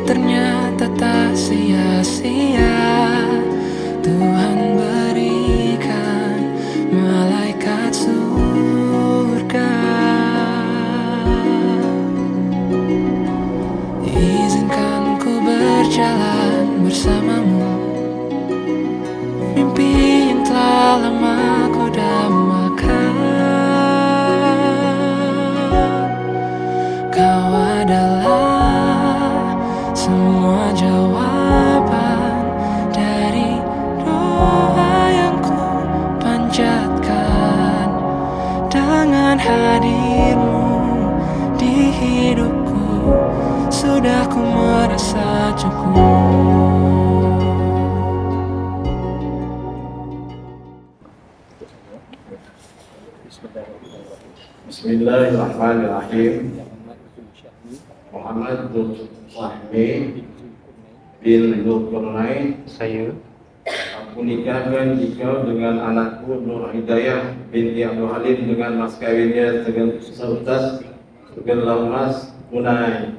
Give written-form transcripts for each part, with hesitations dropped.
ternyata tak sia-sia. Tuhan berikan malaikat surga. Izinkan ku berjalan bersamamu, mimpi yang telah lama ku dambakan. Kau adalah semua jawaban dari doa yang ku panjatkan. Dengan hadirmu di hidupku, sudah ku merasa cukup. Bismillahirrahmanirrahim. Muhammad Zulfahmi bin Zulkarnain. Saya Aku nikahkan engkau dengan anakku Nur Hidayah binti Abdul Halim dengan mas kawinnya seutas segelang emas tunai.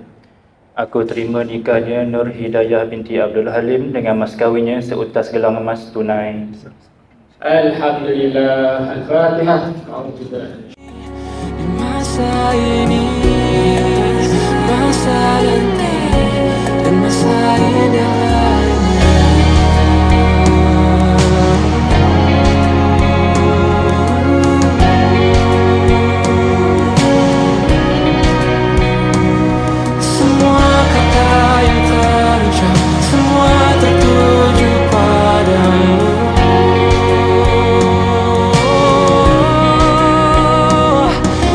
Aku terima nikahnya Nur Hidayah binti Abdul Halim dengan mas kawinnya seutas gelang emas tunai. Alhamdulillah. Al-Fatihah. Di masa ini, masa nanti, dan masa indah lainnya. Semua kata yang terucap, semua tertuju padamu.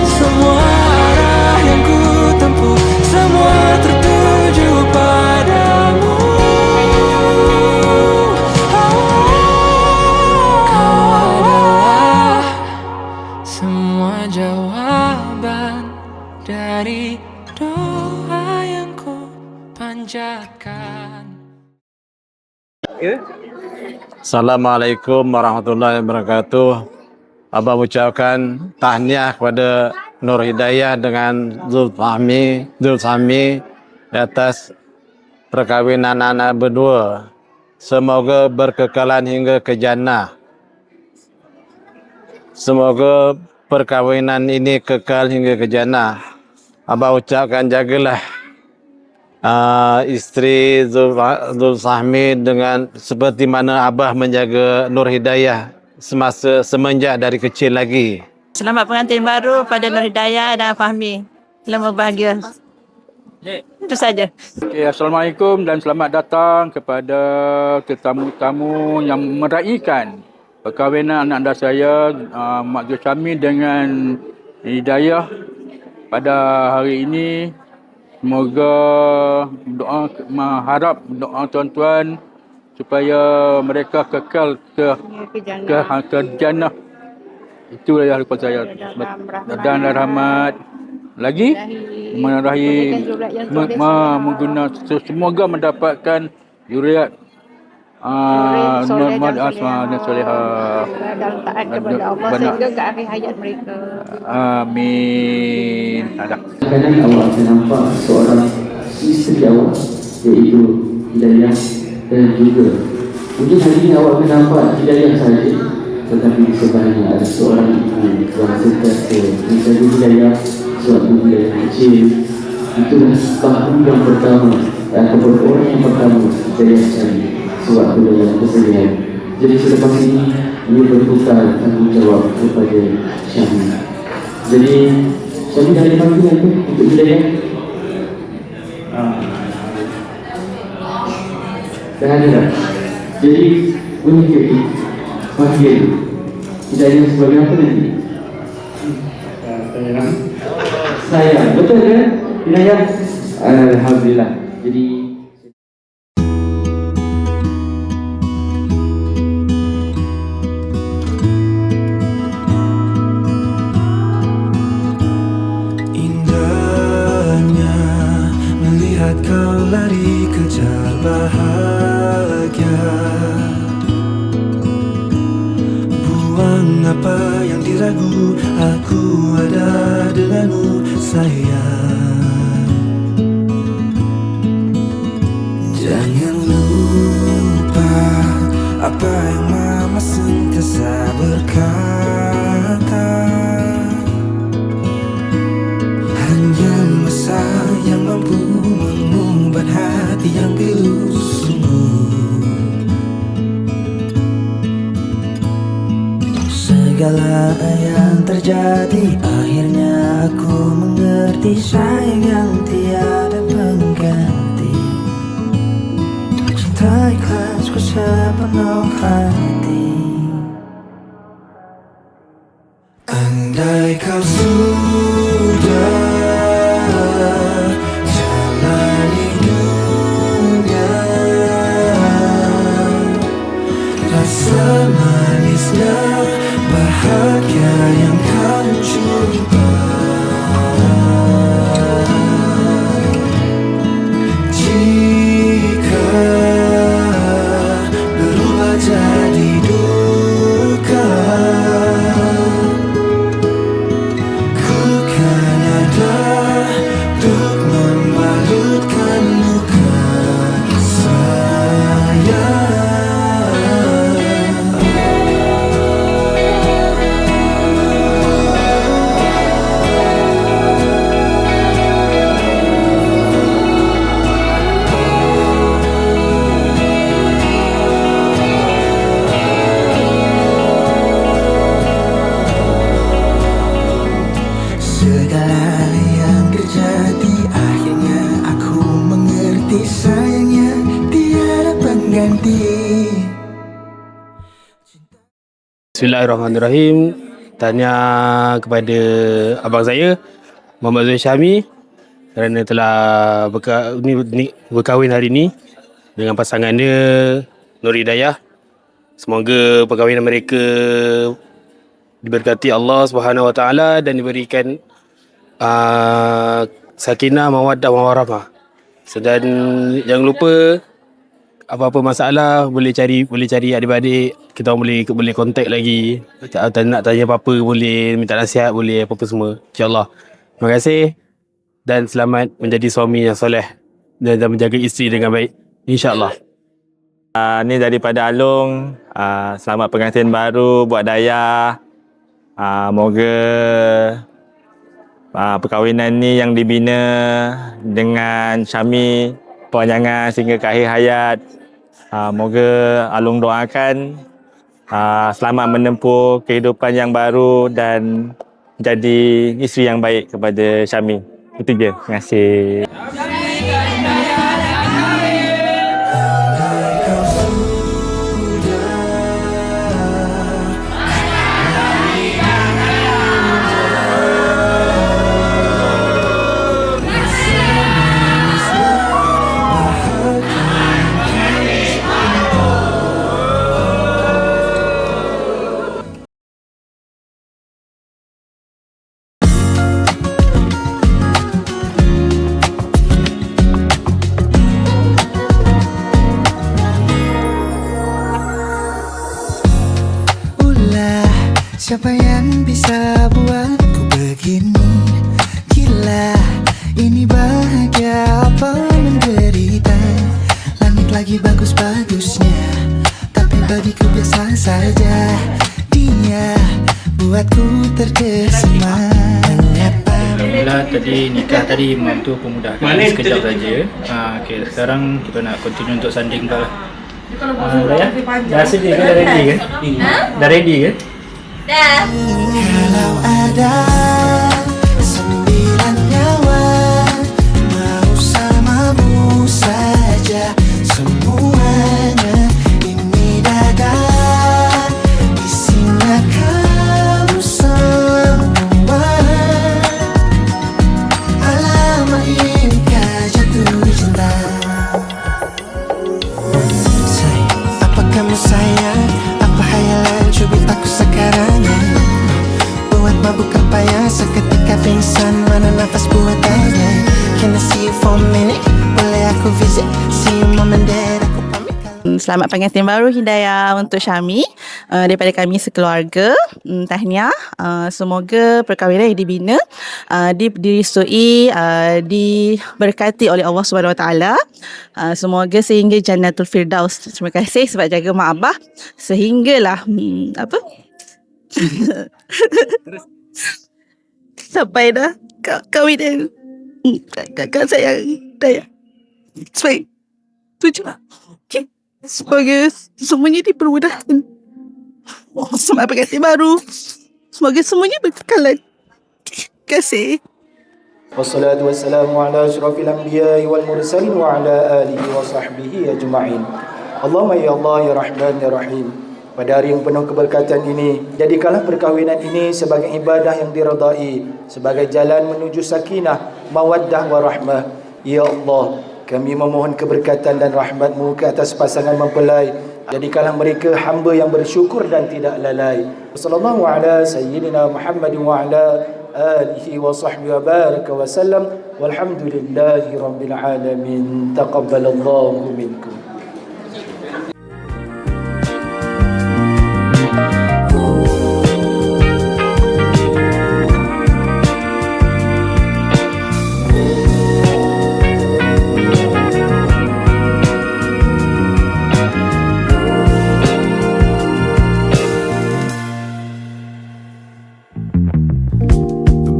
Semua arah yang ku tempuh, semua tertuju padamu. Kau adalah semua jawaban dari doa yang ku panjatkan. Assalamualaikum warahmatullahi wabarakatuh. Abang ucapkan tahniah kepada Nur Hidayah dengan Zulfahmi di atas perkahwinan anak berdua. Semoga berkekalan hingga ke jannah. Semoga perkahwinan ini kekal hingga ke jannah. Abang ucapkan jagalah isteri Zulfahmi dengan seperti mana Abah menjaga Nur Hidayah semenjak dari kecil lagi. Selamat pengantin baru pada Nur Hidayah dan Fahmi. Selamat bahagia. Itu saja. Okay, Assalamualaikum dan selamat datang kepada tetamu-tamu yang meraihkan perkahwinan anak anda saya, Mak Zulfahmi dengan Hidayah pada hari ini. Semoga mengharap doa tuan-tuan supaya mereka kekal ke jannah. Itulah yang harapan saya. Dan rahmat. Lagi menerahi menggunakan semoga mendapatkan zuriat normal asma dan solehah Dalam taat kepada Allah sehingga ke akhir hayat mereka. Amin. Ada. Kadang awak akan nampak seorang isteri awak, iaitu Hidayah, dan juga mungkin hari ini awak akan nampak Hidayah saja, tetapi di sebelahnya ada seorang ibu yang sentiasa menjaga Hidayah sewaktu Hidayah kecil. Itulah bahu yang pertama ataupun orang yang pertama Hidayah cari sewaktu dalam kesedihan. Jadi selepas ini ia bertukar tanggungjawab kepada Syahmi. Jadi Syahmi dah ada panggilan tu untuk Hidayah. Dah ada dah. Jadi bunyi ke panggil Hidayah sebagai apa nanti? Sayang. Betul kan Hidayah? Alhamdulillah. Jadi kau lari kejar bahagia, buang apa yang diragu, aku ada denganmu sayang. Jangan lupa apa yang mama sentiasa berkata. Hanya masa yang mampu mengubah hati yang pilu sungguh. Segala yang terjadi akhirnya aku mengerti, sayang yang tiada pengganti. Cinta ikhlasku sepenuh hati. Andai kau sudah jalani dunia, rasa manisnya bahagia yang kau jumpa. Jika berubah jadi duka, ku kan ada untuk membalutkan luka. Sayang, segala yang terjadi akhirnya aku mengerti, sayangnya tiada pengganti. Bismillahirrahmanirrahim. Tanya kepada abang saya, Muhammad Zuhair Syahmi, kerana telah berkahwin hari ini dengan pasangan dia Nur Hidayah. Semoga perkahwinan mereka diberkati Allah Subhanahu Wa Taala dan diberikan sakinah, mawaddah, warahmah. Dan jangan lupa apa-apa masalah boleh cari adik-adik, kita orang boleh kontak lagi. Nak tanya apa-apa boleh, minta nasihat boleh, apa-apa semua. InsyaAllah. Terima kasih dan selamat menjadi suami yang soleh dan menjaga isteri dengan baik. InsyaAllah. Ni daripada Alung. Selamat pengantin baru buat Dayah. Moga perkahwinan ni yang dibina dengan Syahmi panjangan sehingga ke akhir hayat. Moga Alung doakan selamat menempuh kehidupan yang baru dan jadi isteri yang baik kepada Syahmi. Itu je. Terima kasih. Siapa yang bisa buatku begini? Gila, ini bahagia apa menderita? Langit lagi bagus-bagusnya, tapi bagiku biasa saja. Dia buatku terkesima. Alhamdulillah tadi nikah tadi membantu pemudahkan sekejap saja. Okay, sekarang kita nak continue untuk sanding ke. Dah sedia ke? Dah ready ke? Dah ready ke? Dah. Kalau ada 9 nyawa mau samamu saja semuanya, ini dada isinya kamu semua. Alamak inikah jatuh cinta. Apa kamu sayang? Apa hayalan cubit aku sekarang? Buat mabuk apa ya, seketika pingsan, mana nafas buatannya. Can I see you for a minute? Boleh aku visit? See you mom and dad, aku pamit. Selamat pengantin baru Hidayah untuk Syami daripada kami sekeluarga. Tahniah. Semoga perkahwinan yang dibina direstui, diberkati oleh Allah Subhanahu Wa Taala. Semoga sehingga Jannatul Firdaus. Terima kasih sebab jaga mak abah sehinggalah sampai dah kahwin dan kakak sayang Dayah. Baik. Tujuh lah. Okay. Semoga semuanya dipermudahkan. Selamat pengantin baru. Semoga semuanya berkekalan. Terima kasih. Wassalatu wassalamu ala asyrafil anbiya'i wal mursalin wa ala alihi wa sahbihi ajma'in. Allahumma ya Allah ya Rahman ya Rahim. Pada hari yang penuh keberkatan ini, jadikanlah perkahwinan ini sebagai ibadah yang diredai, sebagai jalan menuju sakinah, mawaddah wa rahmah. Ya Allah, kami memohon keberkatan dan rahmat-Mu ke atas pasangan mempelai. Jadikanlah mereka hamba yang bersyukur dan tidak lalai. Wassallallahu ala sayyidina Muhammad wa ala alihi wa sahbihi wa baraka wa sallam. Walhamdulillahi rabbil alamin. Taqabbalallahu minkum.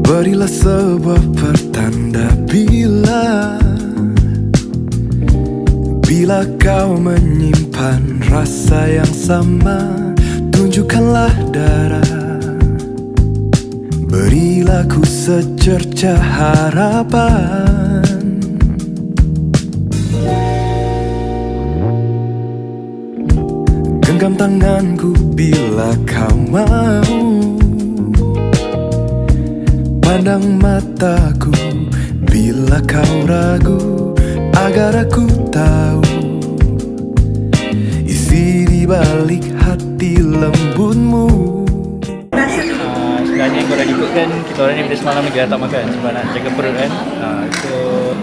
Berilah sebuah pertanda bila kau menyimpan rasa yang sama. Tunjukkanlah darah, berilah ku secerca harapan. Genggam tanganku bila kau mau, pandang mataku bila kau ragu, agar aku tahu isi di balik hati lembutmu. Sebenarnya kalau ikutkan, kita orang ni bila semalam lagi dah tak makan sebab nak jaga perut kan. So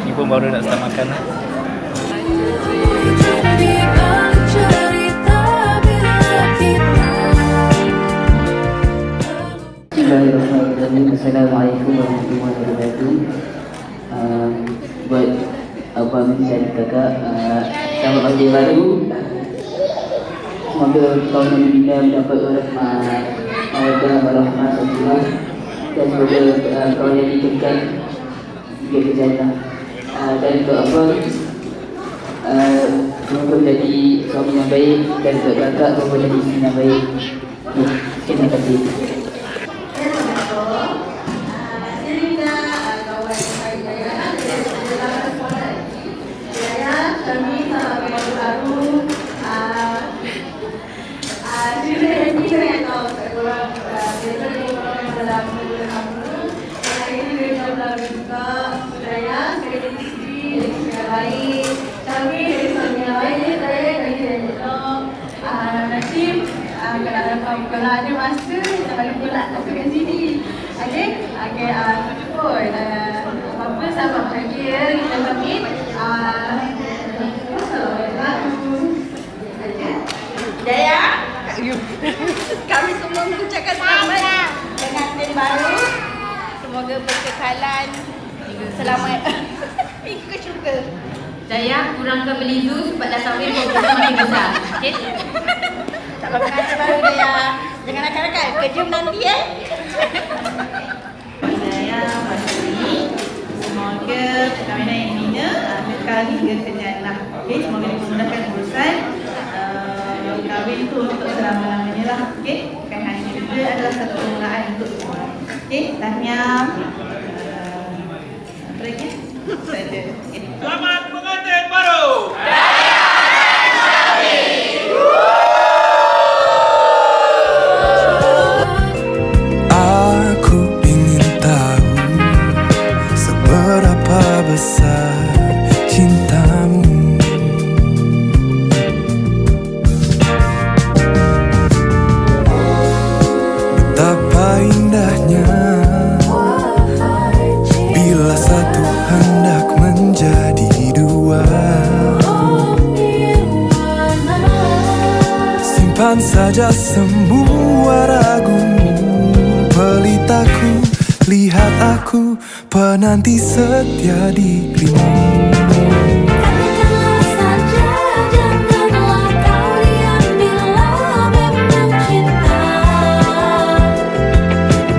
ni pun baru nak start makan lah. Assalamualaikum warahmatullahi wabarakatuh. Buat abang dan kakak, selamat pengantin baru. Semoga tahun yang dibina mendapat rahmat, mawaddah warahmah sakinah, dan semoga kawan yang dikekal juga ke jannah. Dan untuk abang, semoga menjadi suami yang baik, dan untuk kakak semoga menjadi isteri yang baik. Terima kasih. Kalau ada masa, jangan lupa lah datang kat sini. Okay? Okay, pun apa-apa sama bahagia kita pamit. Hidayah, kami semua mengucapkan selamat pengantin baru. Semoga berkekalan selamat. Ikut syukur. Hidayah, kurangkan beli zu sebab dah sampai program makin besar. Okay? Selamat pengantin baru Hidayah. Jangan nakal-nakal, kejam nanti Hidayah pasti semoga perkahwinan yang dibina kekal hingga ke jannah. Okey, semoga dimudahkan urusan kahwin itu untuk selama-lamanya lah. Okey, bukan hanya kita adalah satu permulaan untuk semua. Okey, tahniah. Apa lagi? Selamat pengantin baru. Besar cintamu, betapa indahnya bila satu hendak menjadi dua. Simpan saja semua ragumu, pelitaku, lihat aku, penanti setia dirimu. Katakanlah saja, janganlah kau diam bila memang cinta.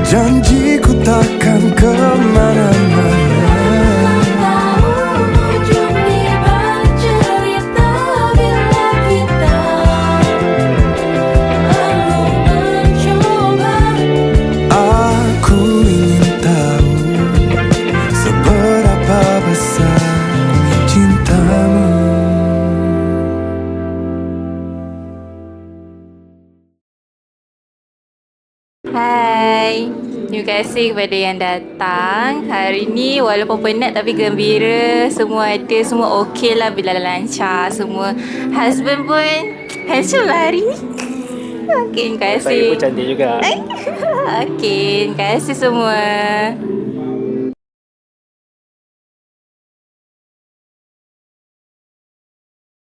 Janjiku takkan kemana-mana. Ujung di balik cerita bila kita lalu mencoba. Aku ingin tahu seberapa besar cintamu. Hai, terima kasih kepada yang datang. Hari ni walaupun penat tapi gembira. Semua ada, semua okey lah bila lancar. Semua husband pun handsome lah hari ni. Okey, terima kasih. Saya pun cantik juga. Okey, terima kasih semua.